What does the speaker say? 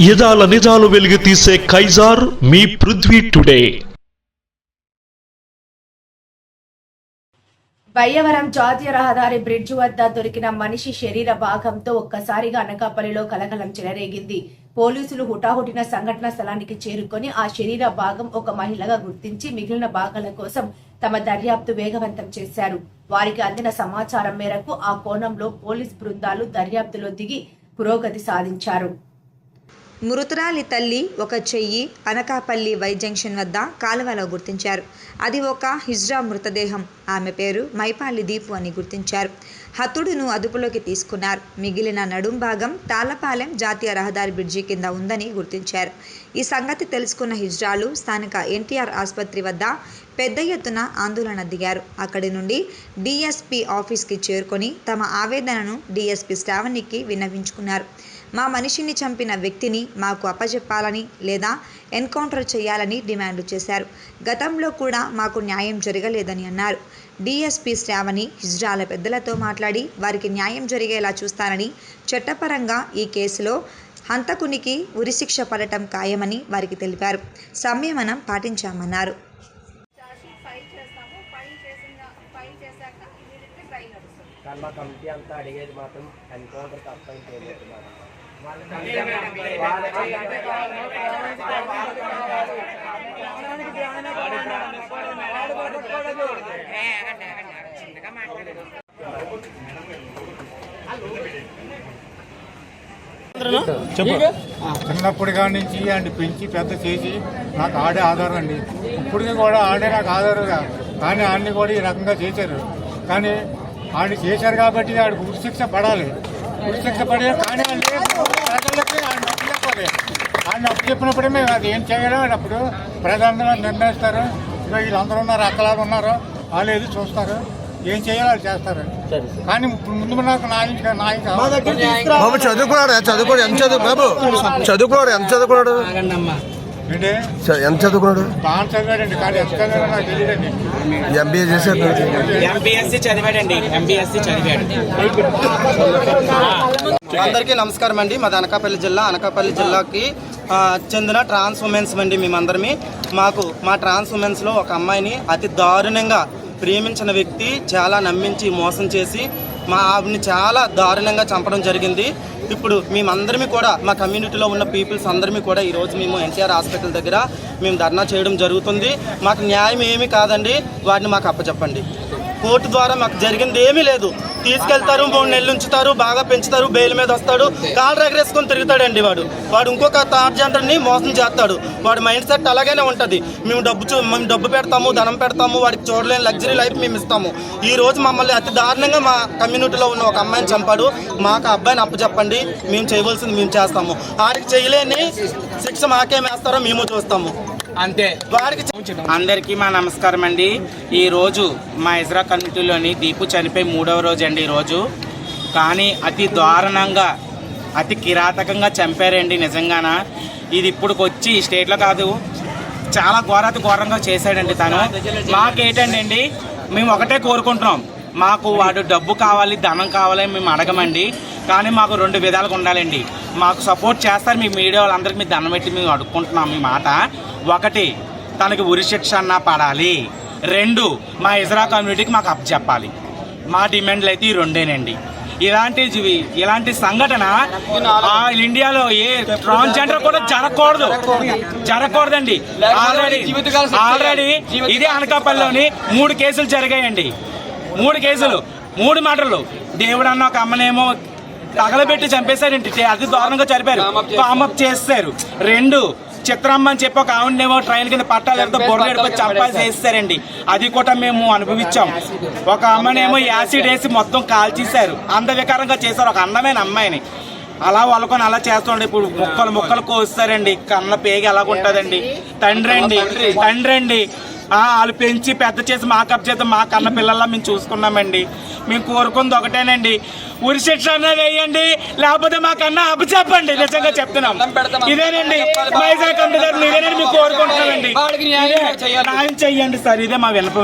యదాల నిజాలు వెలుగు తీసే కైజార్ మీ పృథ్వీ టుడే. బయ్యవరం జాతీయ రహదారి బ్రిడ్జ్ వద్ద దొరికిన మనిషి శరీర భాగంతో ఒక్కసారిగా అనకాపల్లిలో కలకలం చెలరేగింది. పోలీసులు హుటాహుటిన సంఘటన స్థలానికి చేరుకొని ఆ శరీర భాగం ఒక మహిళగా గుర్తించి మిగిలిన భాగాల కోసం తమ దర్యాప్తు వేగవంతం చేశారు. వారికి అందిన సమాచారం మేరకు ఆ కోణంలో పోలీస్ బృందాలు దర్యాప్తులో దిగి పురోగతి సాధించారు. మృతురాలి తల్లి ఒక చెయ్యి అనకాపల్లి వై జంక్షన్ వద్ద కాలువలో గుర్తించారు. అది ఒక హిజ్రా మృతదేహం. ఆమె పేరు మైపాలి దీపు అని గుర్తించారు. హతుడును అదుపులోకి తీసుకున్నారు. మిగిలిన నడుం భాగం తాళ్లపాలెం జాతీయ రహదారి బ్రిడ్జి కింద ఉందని గుర్తించారు. ఈ సంగతి తెలుసుకున్న హిజ్రాలు స్థానిక ఎన్టీఆర్ ఆసుపత్రి వద్ద పెద్ద ఎత్తున ఆందోళన దిగారు. అక్కడి నుండి డీఎస్పీ ఆఫీస్కి చేరుకొని తమ ఆవేదనను డీఎస్పీ శ్రావణికి విన్నవించుకున్నారు. మా మనిషిని చంపిన వ్యక్తిని మాకు అప్పచెప్పాలని లేదా ఎన్కౌంటర్ చేయాలని డిమాండ్ చేశారు. గతంలో కూడా మాకు న్యాయం జరగలేదని అన్నారు. డీఎస్పీ శ్రావణి హిజ్రాల పెద్దలతో మాట్లాడి వారికి న్యాయం జరిగేలా చూస్తానని, చట్టపరంగా ఈ కేసులో హంతకునికి ఉరిశిక్ష పడటం ఖాయమని వారికి తెలిపారు. సంయమనం పాటించామన్నారు. మా కమిటీ అంతా అడిగేది మాత్రం ఎన్కౌంటర్ తప్ప ఇంకేమవుతుంది. చిన్నప్పటి కాడి నుంచి అండి పెంచి పెద్ద చేసి నాకు ఆడే ఆధారం అండి. ఇప్పటికీ కూడా ఆడే నాకు ఆధారంగా, కానీ ఆడిని కూడా ఈ రకంగా చేశారు. కానీ ఆడిని చేశారు కాబట్టి ఆడికి ఉరిశిక్ష పడాలి. ఉరిశిక్ష పడే కానీ ప్రజలకి ఆయన అప్పు చెప్పాలి. ఆయన అప్పు చెప్పినప్పుడే మేము అది ఏం చేయాలో అప్పుడు ప్రజలందరూ నిర్ణయిస్తారు. ఇక వీళ్ళందరూ ఉన్నారు, అక్కలాగా ఉన్నారు, వాళ్ళు ఏది చూస్తారు, ఏం చేయాలో వాళ్ళు చేస్తారు. కానీ ముందు నాకు బాబు చదువుకున్నాడు ఎంత చదువుకున్నాడు ఎంత చదువుకున్నాడు? బాగా చదివాడండి, కానీ ఎంత చదివాడో నాకు తెలియదండి. ఎంబీఏ చేశాడు, ఎంబీఎస్సీ చదివాడండి. అందరికీ నమస్కారం అండి. మాది అనకాపల్లి జిల్లాకి చెందిన ట్రాన్స్ ఉమెన్స్ అండి. మేమందరమే మా ట్రాన్స్ ఉమెన్స్లో ఒక అమ్మాయిని అతి దారుణంగా ప్రేమించిన వ్యక్తి చాలా నమ్మించి మోసం చేసి మా ఆవిడని చాలా దారుణంగా చంపడం జరిగింది. ఇప్పుడు మేమందరమీ కూడా మా కమ్యూనిటీలో ఉన్న పీపుల్స్ అందరిమీ కూడా ఈరోజు మేము ఎన్టీఆర్ హాస్పిటల్ దగ్గర మేము ధర్నా చేయడం జరుగుతుంది. మాకు న్యాయం ఏమీ కాదండి, వాటిని మాకు అప్పచెప్పండి. కోర్టు ద్వారా మాకు జరిగింది ఏమీ లేదు. తీసుకెళ్తారు, 3 నెలలు ఉంచుతారు, బాగా పెంచుతారు, బెయిల్ మీద వస్తాడు, కాళ్ళు రగరేసుకొని తిరుగుతాడండి వాడు ఇంకొక టార్జెంటర్ని మోసం చేస్తాడు. వాడి మైండ్ సెట్ అలాగనే ఉంటుంది. మేము డబ్బు పెడతాము, ధనం పెడతాము, వాడికి చూడలేని లగ్జరీ లైఫ్ మేము ఇస్తాము. ఈ రోజు మమ్మల్ని అతి దారుణంగా మా కమ్యూనిటీలో ఉన్న ఒక అమ్మాయిని చంపాడు. మాకు అబ్బాయిని అప్పచెప్పండి, మేము చేయవలసింది మేము చేస్తాము. వాడికి చేయలేని శిక్ష మాకేమేస్తారో మేము చూస్తాము అంతే. వాడికి అందరికీ మా నమస్కారం అండి. ఈరోజు మా ఇజ్రా కమ్యూనిటీలోని దీపు చనిపోయి 3వ రోజు అండి ఈరోజు. కానీ అతి దారుణంగా, అతి కిరాతకంగా చంపారండి నిజంగాన. ఇది ఇప్పుడు వచ్చి స్టేట్లో కాదు, చాలా ఘోరంగా చేశాడండి తను. మాకేంటండి, మేము ఒకటే కోరుకుంటున్నాం, మాకు వాడు డబ్బు కావాలి, ధనం కావాలని మేము అడగమండి. కానీ మాకు 2 విధాలుగా ఉండాలండి. మాకు సపోర్ట్ చేస్తారు మీ మీడియా వాళ్ళందరికీ మీ దండం పెట్టి మేము అడుక్కుంటున్నాం మీ మాట. 1, తనకి ఉరిశిక్ష అన్నా పడాలి. 2, మా ఇజ్రా కమ్యూనిటీకి మాకు అప్పచెప్పాలి. మా డిమాండ్లు అయితే ఈ 2ఏనండి. ఇలాంటి సంఘటన ఇండియాలో ఏ ట్రాన్స్జెండర్ కూడా జరగకూడదండి. ఆల్రెడీ ఇదే అనకాపల్లిలోని 3 కేసులు జరిగాయండి. 3 కేసులు, 3 మర్డర్లు. దేవుడు అన్న ఒక అమ్మనేమో తగలబెట్టి చంపేశారండి, అతి దారుణంగా చనిపోయారు, కామప్ చేస్తారు. 2, చిత్రమ్మ అని చెప్పి ఒక ఆవిడనేమో ట్రైన్ కింద పట్టాలతో బొర్రెడుకో చంపాల్సి వేస్తారండి. అది కూడా మేము అనుభవించాం. ఒక అమ్మనేమో యాసిడ్ వేసి మొత్తం కాల్చేశారు, అందవికారంగా చేశారు ఒక అందమైన అమ్మాయిని. అలా వాళ్ళకొని అలా చేస్తుండే. ఇప్పుడు ముక్కలు కోస్తారండి, కన్న పేగి ఎలాగుంటుందండి. తండ్రి అండి వాళ్ళు పెంచి పెద్ద చేసి మా కప్చేత మా కన్న పిల్లల్లా మేము చూసుకున్నామండి. మేము కోరుకుంది ఒకటేనండి, ఉరిశిక్ష అన్నది వేయండి, లేకపోతే మా కన్నా అప్పచెప్పండి. నిజంగా చెప్తున్నాం, ఇదేనండి మా ఇజ్రా కమ్యూనిటీ, ఇదేనండి మేము కోరుకుంటున్నామండి. న్యాయం చెయ్యండి సార్, ఇదే మా విన్నపం.